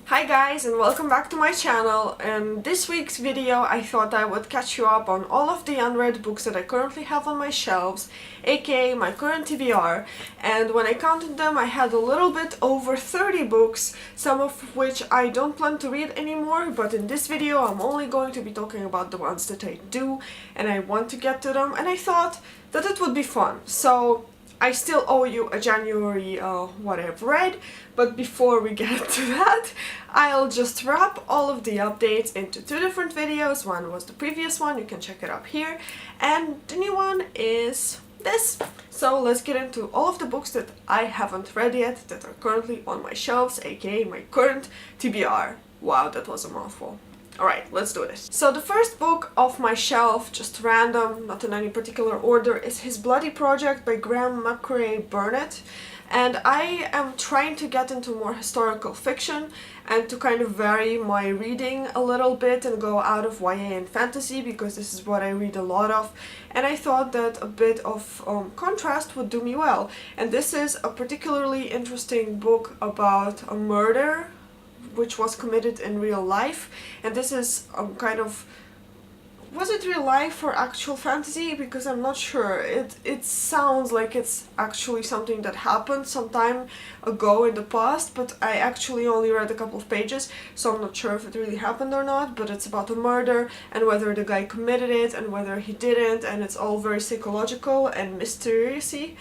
Hi guys, and welcome back to my channel. In this week's video I thought I would catch you up on all of the unread books that I currently have on my shelves, aka my current TBR, and when I counted them I had a little bit over 30 books, some of which I don't plan to read anymore, but in this video I'm only going to be talking about the ones that I do and I want to get to them, and I thought that it would be fun. So I still owe you a January what I've read, but before we get to that, I'll just wrap all of the updates into two different videos. One was the previous one, you can check it up here, and the new one is this. So let's get into all of the books that I haven't read yet that are currently on my shelves, aka my current TBR. Wow, that was a mouthful. Alright, let's do this. So the first book off my shelf, just random, not in any particular order, is His Bloody Project by Graham McCrae Burnett. And I am trying to get into more historical fiction and to kind of vary my reading a little bit and go out of YA and fantasy, because this is what I read a lot of, and I thought that a bit of contrast would do me well. And this is a particularly interesting book about a murder which was committed in real life, and this is kind of, was it real life or actual fantasy, because I'm not sure. It sounds like it's actually something that happened some time ago in the past, but I actually only read a couple of pages, so I'm not sure if it really happened or not. But it's about a murder and whether the guy committed it and whether he didn't, and it's all very psychological and mysterious-y.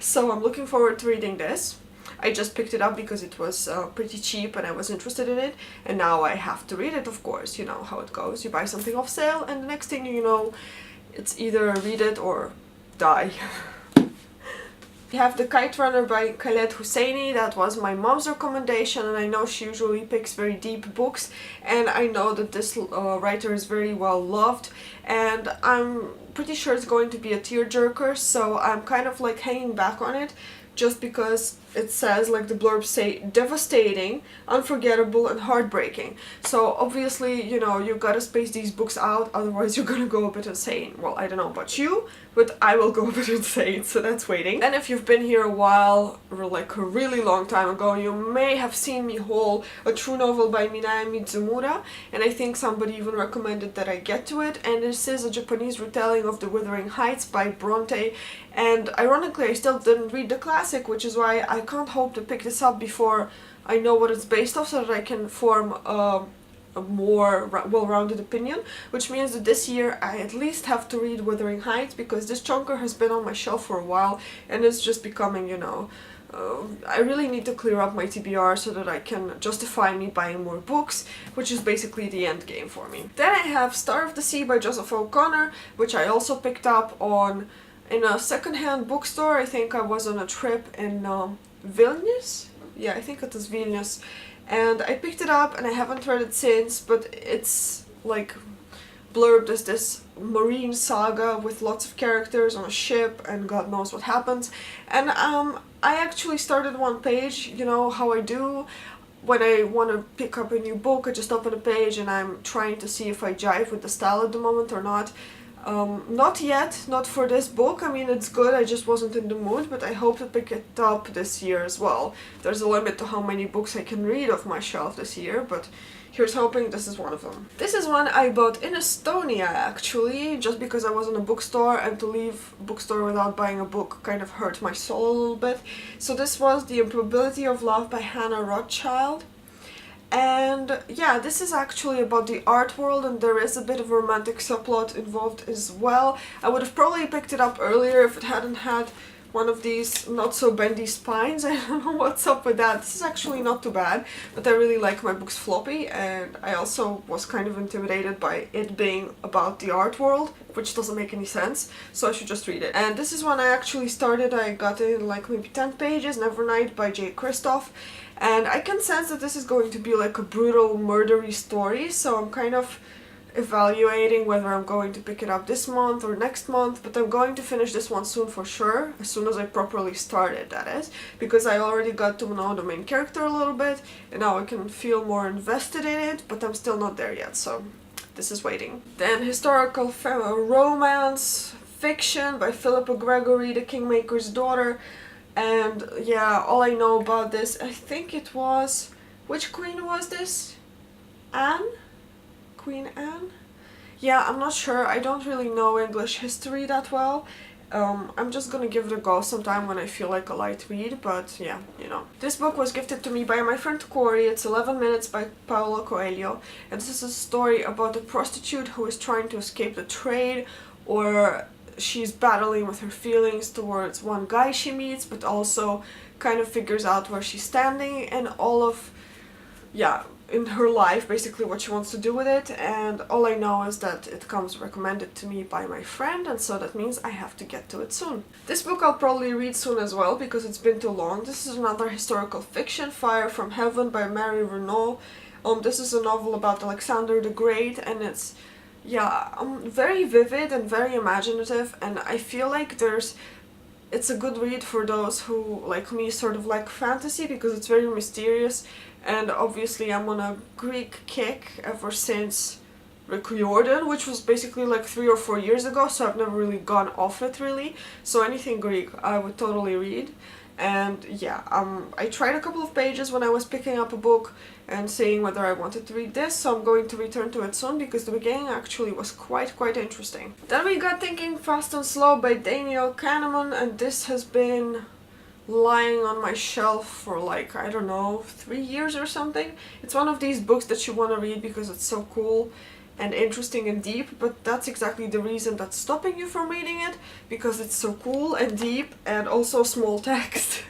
So I'm looking forward to reading this. I just picked it up because it was pretty cheap and I was interested in it, and now I have to read it, of course. You know how it goes. You buy something off sale and the next thing you know, it's either read it or die. We have The Kite Runner by Khaled Hosseini. That was my mom's recommendation, and I know she usually picks very deep books, and I know that this writer is very well loved, and I'm pretty sure it's going to be a tearjerker, so I'm kind of like hanging back on it, just because it says, like the blurbs say, devastating, unforgettable, and heartbreaking. So obviously, you know, you gotta space these books out, otherwise you're gonna go a bit insane. Well, I don't know about you, but I will go a bit insane, so that's waiting. And if you've been here a while, or like a really long time ago, you may have seen me haul a true novel by Minae Mizumura, and I think somebody even recommended that I get to it, and this is a Japanese retelling of the Wuthering Heights by Bronte, and ironically I still didn't read the classic, which is why I can't hope to pick this up before I know what it's based off, so that I can form a more well-rounded opinion, which means that this year I at least have to read Wuthering Heights, because this chunker has been on my shelf for a while and it's just becoming, you know, I really need to clear up my TBR so that I can justify me buying more books, which is basically the end game for me. Then I have Star of the Sea by Joseph O'Connor, which I also picked up in a second-hand bookstore. I think I was on a trip in Vilnius? Yeah, I think it was Vilnius. And I picked it up and I haven't read it since, but it's like blurbed as this marine saga with lots of characters on a ship and God knows what happens. And I actually started one page, you know how I do. When I want to pick up a new book, I just open a page and I'm trying to see if I jive with the style at the moment or not. Not yet, not for this book. I mean, it's good, I just wasn't in the mood, but I hope to pick it up this year as well. There's a limit to how many books I can read off my shelf this year, but here's hoping this is one of them. This is one I bought in Estonia, actually, just because I was in a bookstore, and to leave a bookstore without buying a book kind of hurt my soul a little bit. So this was The Improbability of Love by Hannah Rothschild. And yeah, this is actually about the art world, and there is a bit of a romantic subplot involved as well. I would have probably picked it up earlier if it hadn't had one of these not so bendy spines. I don't know what's up with that. This is actually not too bad, but I really like my books floppy, and I also was kind of intimidated by it being about the art world, which doesn't make any sense, so I should just read it. And this is one I actually started. I got in like maybe 10 pages, Nevernight by J. Christoph, and I can sense that this is going to be like a brutal murdery story, so I'm kind of evaluating whether I'm going to pick it up this month or next month, but I'm going to finish this one soon for sure, as soon as I properly start it, that is, because I already got to know the main character a little bit, and now I can feel more invested in it, but I'm still not there yet, so this is waiting. Then historical romance fiction by Philippa Gregory, The Kingmaker's Daughter. And yeah, all I know about this, I think it was Which queen was this? Anne? Queen Anne? Yeah, I'm not sure. I don't really know English history that well. I'm just gonna give it a go sometime when I feel like a light read, but yeah, you know. This book was gifted to me by my friend Corey. It's 11 Minutes by Paulo Coelho, and this is a story about a prostitute who is trying to escape the trade, or she's battling with her feelings towards one guy she meets, but also kind of figures out where she's standing and all of, yeah, in her life, basically what she wants to do with it. And all I know is that it comes recommended to me by my friend, and so that means I have to get to it soon. This book I'll probably read soon as well because it's been too long. This is another historical fiction, Fire from Heaven by Mary Renault. This is a novel about Alexander the Great, and it's, yeah, very vivid and very imaginative, and I feel like it's a good read for those who, like me, sort of like fantasy because it's very mysterious. And obviously I'm on a Greek kick ever since Rick Riordan, which was basically like 3 or 4 years ago, so I've never really gone off it really. So anything Greek I would totally read. And yeah, I tried a couple of pages when I was picking up a book and seeing whether I wanted to read this, so I'm going to return to it soon because the beginning actually was quite interesting. Then we got Thinking Fast and Slow by Daniel Kahneman, and this has been lying on my shelf for like, I don't know, 3 years or something. It's one of these books that you want to read because it's so cool and interesting and deep, but that's exactly the reason that's stopping you from reading it, because it's so cool and deep and also small text.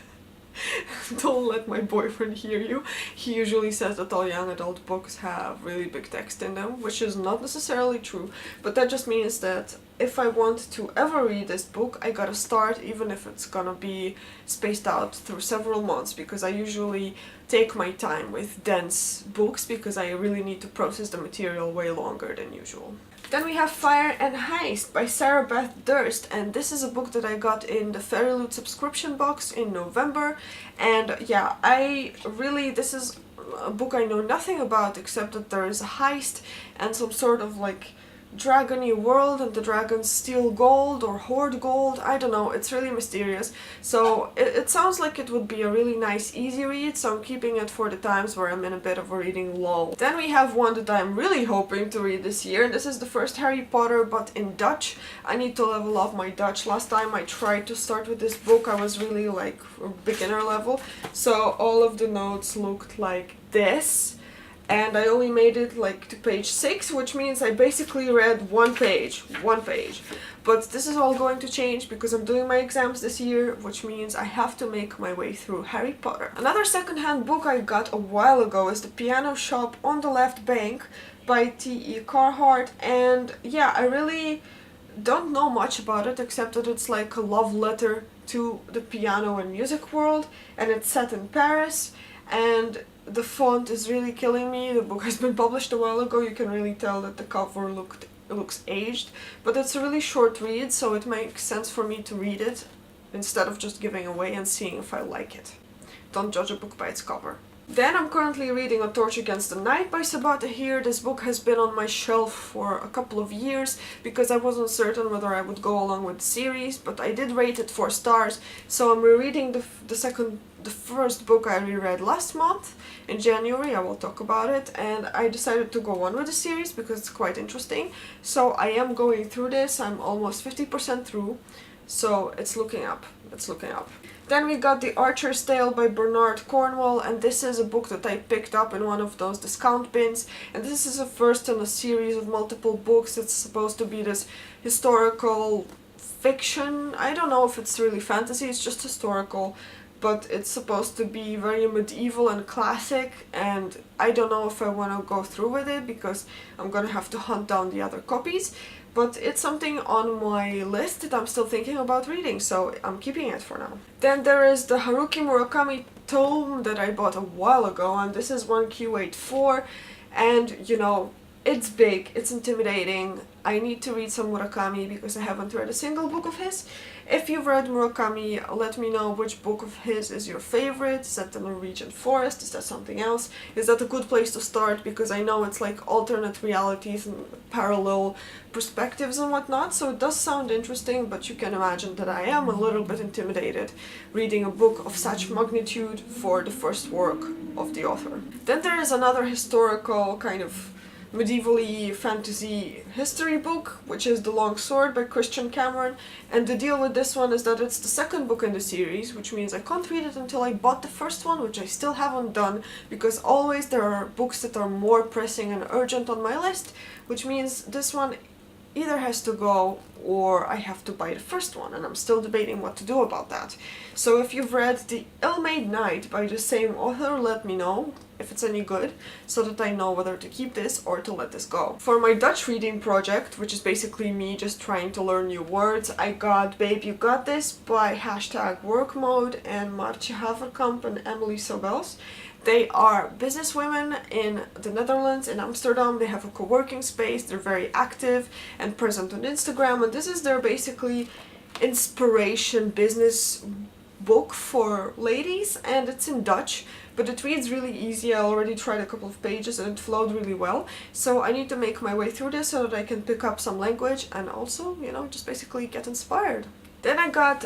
Don't let my boyfriend hear you. He usually says that all young adult books have really big text in them, which is not necessarily true, but that just means that if I want to ever read this book, I gotta start, even if it's gonna be spaced out through several months, because I usually take my time with dense books because I really need to process the material way longer than usual. Then we have Fire and Heist by Sarah Beth Durst, and this is a book that I got in the Fairy Loot subscription box in November, and yeah, this is a book I know nothing about except that there is a heist and some sort of like dragony world, and the dragons steal gold or hoard gold, I don't know, it's really mysterious. So it sounds like it would be a really nice easy read, so I'm keeping it for the times where I'm in a bit of a reading lull. Then we have one that I'm really hoping to read this year, and this is the first Harry Potter but in Dutch. I need to level up my Dutch. Last time I tried to start with this book I was really like beginner level, so all of the notes looked like this. And I only made it like to page 6, which means I basically read one page. But this is all going to change because I'm doing my exams this year, which means I have to make my way through Harry Potter. Another secondhand book I got a while ago is The Piano Shop on the Left Bank by T.E. Carhart, and yeah, I really don't know much about it except that it's like a love letter to the piano and music world, and it's set in Paris, and the font is really killing me. The book has been published a while ago. You can really tell that the cover looks aged, but it's a really short read, so it makes sense for me to read it instead of just giving away and seeing if I like it. Don't judge a book by its cover. Then I'm currently reading A Torch Against the Night by Sabaa Tahir. This book has been on my shelf for a couple of years because I wasn't certain whether I would go along with the series, but I did rate it 4 stars, so I'm rereading the first book I reread last month in January. I will talk about it, and I decided to go on with the series because it's quite interesting. So I am going through this. I'm almost 50% through, so it's looking up. Then we got The Archer's Tale by Bernard Cornwell, and this is a book that I picked up in one of those discount bins, and this is a first in a series of multiple books. It's supposed to be this historical fiction. I don't know if it's really fantasy, it's just historical, but it's supposed to be very medieval and classic, and I don't know if I want to go through with it because I'm gonna have to hunt down the other copies. But it's something on my list that I'm still thinking about reading, so I'm keeping it for now. Then there is the Haruki Murakami tome that I bought a while ago, and this is 1Q84, and you know, It's big, it's intimidating. I need to read some Murakami because I haven't read a single book of his. If you've read Murakami, let me know which book of his is your favorite. Is that the Norwegian Forest? Is that something else? Is that a good place to start? Because I know it's like alternate realities and parallel perspectives and whatnot, so it does sound interesting, but you can imagine that I am a little bit intimidated reading a book of such magnitude for the first work of the author. Then there is another historical kind of medieval-y fantasy history book, which is The Long Sword by Kristian Cameron, and the deal with this one is that it's the second book in the series, which means I can't read it until I bought the first one, which I still haven't done, because always there are books that are more pressing and urgent on my list, which means this one either has to go or I have to buy the first one, and I'm still debating what to do about that. So if you've read The Ill-Made Knight by the same author, let me know if it's any good, so that I know whether to keep this or to let this go. For my Dutch reading project, which is basically me just trying to learn new words, I got Babe You Got This by #Workmode and Maartje Haverkamp and Emily Sobels. They are businesswomen in the Netherlands, in Amsterdam. They have a co-working space, they're very active and present on Instagram, and this is their basically inspiration business book for ladies, and it's in Dutch, but it reads really easy. I already tried a couple of pages and it flowed really well, so I need to make my way through this so that I can pick up some language and also, you know, just basically get inspired. Then I got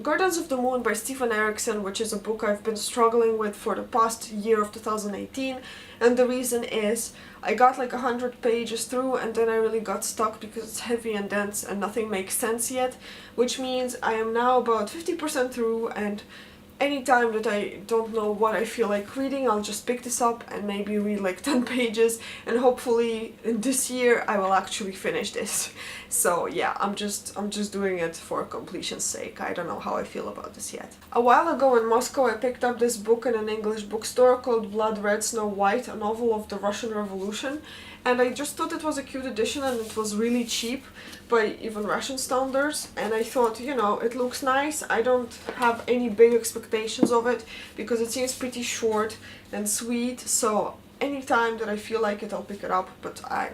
Gardens of the Moon by Stephen Erickson, which is a book I've been struggling with for the past year of 2018, and the reason is I got like 100 pages through and then I really got stuck because it's heavy and dense and nothing makes sense yet, which means I am now about 50% through, and anytime that I don't know what I feel like reading, I'll just pick this up and maybe read like 10 pages, and hopefully in this year I will actually finish this. So yeah, I'm just doing it for completion's sake. I don't know how I feel about this yet. A while ago in Moscow I picked up this book in an English bookstore called Bloodred, Snow White, a novel of the Russian Revolution, and I just thought it was a cute edition and it was really cheap by even Russian standards, and I thought, you know, it looks nice. I don't have any big expectations of it because it seems pretty short and sweet, so anytime that I feel like it I'll pick it up, but I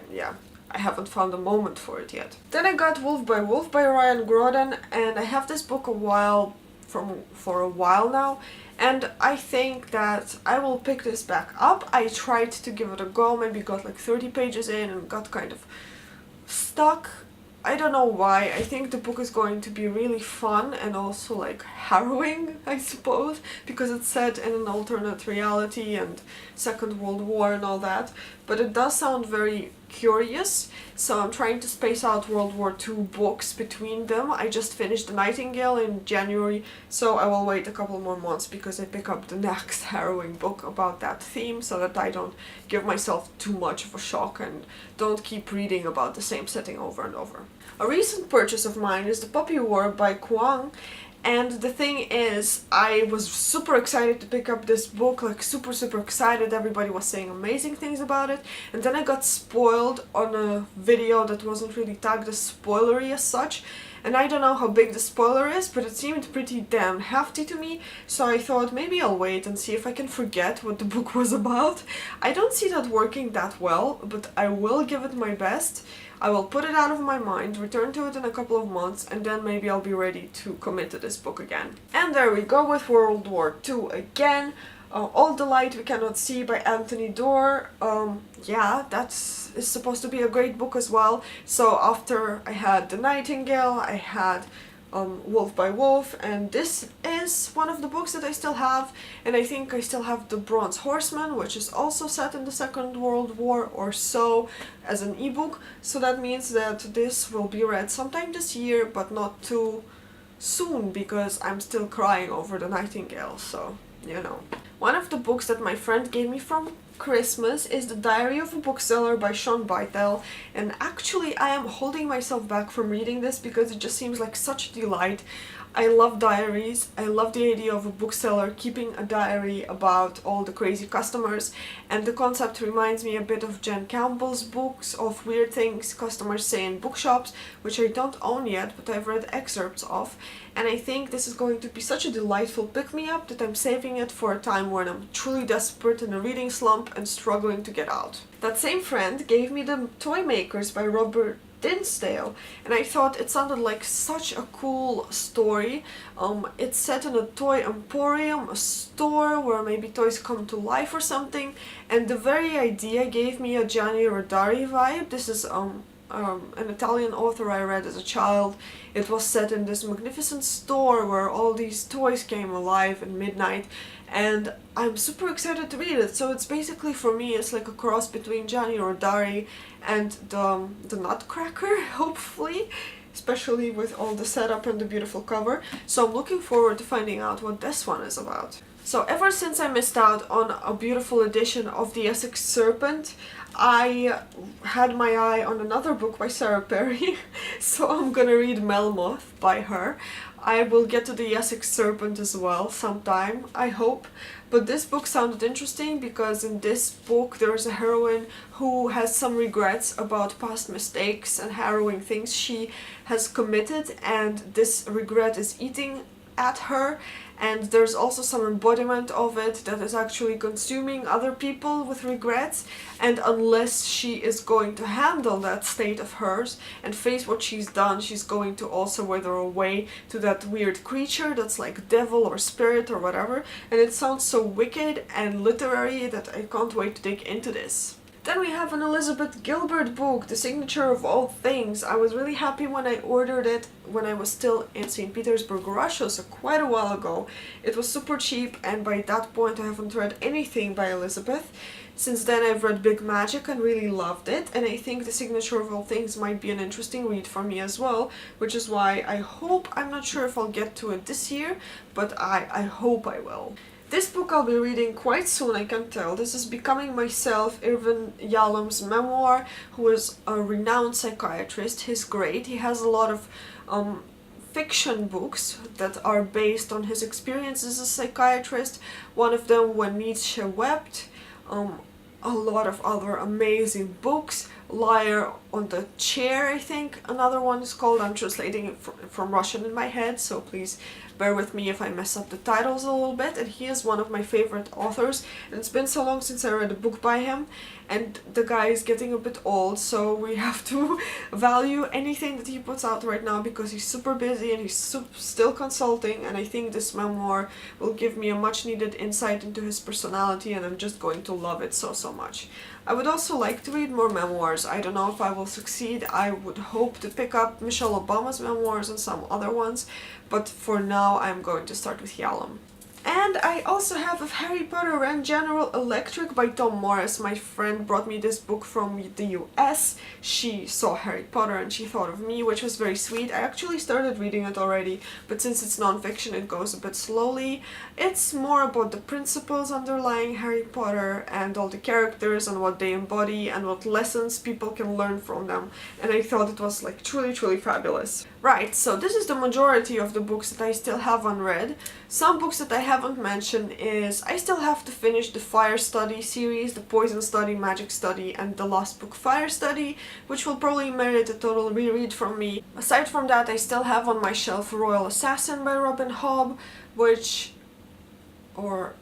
haven't found a moment for it yet. Then I got Wolf by Wolf by Ryan Groden, and I have this book for a while now, and I think that I will pick this back up. I tried to give it a go, maybe got like 30 pages in and got kind of stuck. I don't know why. I think the book is going to be really fun and also like harrowing, I suppose, because it's set in an alternate reality and Second World War and all that, but it does sound very curious, so I'm trying to space out World War II books between them. I just finished The Nightingale in January, so I will wait a couple more months because I pick up the next harrowing book about that theme, so that I don't give myself too much of a shock and don't keep reading about the same setting over and over. A recent purchase of mine is The Puppy War by Kwang, and the thing is, I was super excited to pick up this book, like super excited. Everybody was saying amazing things about it, and then I got spoiled on a video that wasn't really tagged as spoilery as such, and I don't know how big the spoiler is, but it seemed pretty damn hefty to me, so I thought maybe I'll wait and see if I can forget what the book was about. I don't see that working that well, but I will give it my best. I will put it out of my mind, return to it in a couple of months, and then maybe I'll be ready to commit to this book again. And there we go with World War II again. All the Light We Cannot See by Anthony Doerr. Yeah, is supposed to be a great book as well. So after I had The Nightingale, I had Wolf by Wolf, and this is one of the books that I still have, and I think I still have The Bronze Horseman, which is also set in the Second World War or so, as an ebook, so that means that this will be read sometime this year, but not too soon, because I'm still crying over The Nightingale, so, you know. One of the books that my friend gave me from Christmas is The Diary of a Bookseller by Sean Bytel, and actually I am holding myself back from reading this because it just seems like such a delight. I love diaries. I love the idea of a bookseller keeping a diary about all the crazy customers, and the concept reminds me a bit of Jen Campbell's books of weird things customers say in bookshops, which I don't own yet, but I've read excerpts of, and I think this is going to be such a delightful pick-me-up that I'm saving it for a time when I'm truly desperate in a reading slump and struggling to get out. That same friend gave me The Toy Makers by Robert Dinsdale, and I thought it sounded like such a cool story. It's set in a toy emporium, a store where maybe toys come to life or something, and the very idea gave me a Gianni Rodari vibe. This is an Italian author I read as a child. It was set in this magnificent store where all these toys came alive at midnight, and I'm super excited to read it. So it's basically, for me, it's like a cross between Gianni Rodari and the Nutcracker, hopefully, especially with all the setup and the beautiful cover. So I'm looking forward to finding out what this one is about. So ever since I missed out on a beautiful edition of The Essex Serpent, I had my eye on another book by Sarah Perry, so I'm gonna read Melmoth by her. I will get to The Essex Serpent as well sometime, I hope. But this book sounded interesting because in this book there is a heroine who has some regrets about past mistakes and harrowing things she has committed, and this regret is eating at her, and there's also some embodiment of it that is actually consuming other people with regrets, and unless she is going to handle that state of hers and face what she's done, she's going to also wither away to that weird creature that's like devil or spirit or whatever, and it sounds so wicked and literary that I can't wait to dig into this. Then we have an Elizabeth Gilbert book, The Signature of All Things. I was really happy when I ordered it when I was still in St. Petersburg, Russia, so quite a while ago. It was super cheap, and by that point I haven't read anything by Elizabeth. Since then I've read Big Magic and really loved it, and I think The Signature of All Things might be an interesting read for me as well, which is why I hope, I'm not sure if I'll get to it this year, but I hope I will. This book I'll be reading quite soon, I can tell. This is Becoming Myself, Irvin Yalom's memoir, who is a renowned psychiatrist. He's great. He has a lot of fiction books that are based on his experiences as a psychiatrist. One of them, When Nietzsche Wept. A lot of other amazing books. Liar on the Chair, I think another one is called. I'm translating it from Russian in my head, so please bear with me if I mess up the titles a little bit. And he is one of my favorite authors, and it's been so long since I read a book by him, and the guy is getting a bit old, so we have to value anything that he puts out right now because he's super busy and he's still consulting, and I think this memoir will give me a much needed insight into his personality, and I'm just going to love it so much. I would also like to read more memoirs. I don't know if I will succeed. I would hope to pick up Michelle Obama's memoirs and some other ones, but for now I'm going to start with Yalom. And I also have of Harry Potter and General Electric by Tom Morris. My friend brought me this book from the US. She saw Harry Potter and she thought of me, which was very sweet. I actually started reading it already, but since it's non-fiction it goes a bit slowly. It's more about the principles underlying Harry Potter and all the characters and what they embody and what lessons people can learn from them. And I thought it was like truly fabulous. Right, so this is the majority of the books that I still have unread. Some books that I haven't mentioned is I still have to finish the Fire Study series, the Poison Study, Magic Study, and the last book Fire Study, which will probably merit a total reread from me. Aside from that, I still have on my shelf Royal Assassin by Robin Hobb, or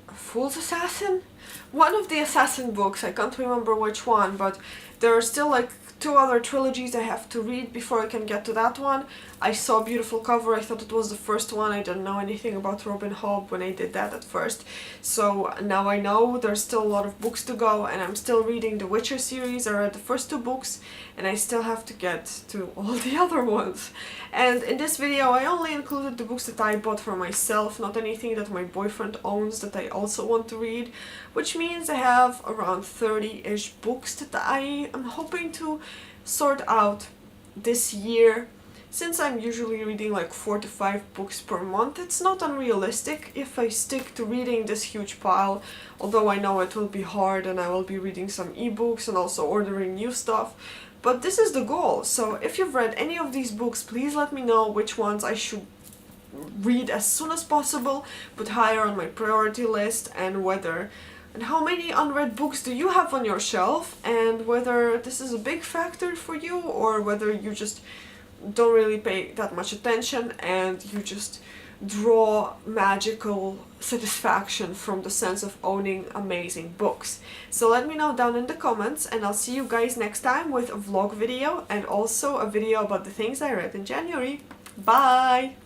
Fool's Assassin? One of the Assassin books, I can't remember which one, but there are still like 2 other trilogies I have to read before I can get to that one. I saw a beautiful cover, I thought it was the first one. I didn't know anything about Robin Hobb when I did that at first. So now I know there's still a lot of books to go, and I'm still reading the Witcher series. I read the first 2 books and I still have to get to all the other ones. And in this video I only included the books that I bought for myself, not anything that my boyfriend owns that I also want to read, which means I have around 30-ish books that I am hoping to sort out this year. Since I'm usually reading like 4 to 5 books per month, it's not unrealistic if I stick to reading this huge pile, although I know it will be hard and I will be reading some ebooks and also ordering new stuff. But this is the goal, so if you've read any of these books, please let me know which ones I should read as soon as possible, put higher on my priority list, and how many unread books do you have on your shelf, and whether this is a big factor for you or whether you just don't really pay that much attention and you just draw magical satisfaction from the sense of owning amazing books. So let me know down in the comments, and I'll see you guys next time with a vlog video and also a video about the things I read in January. Bye!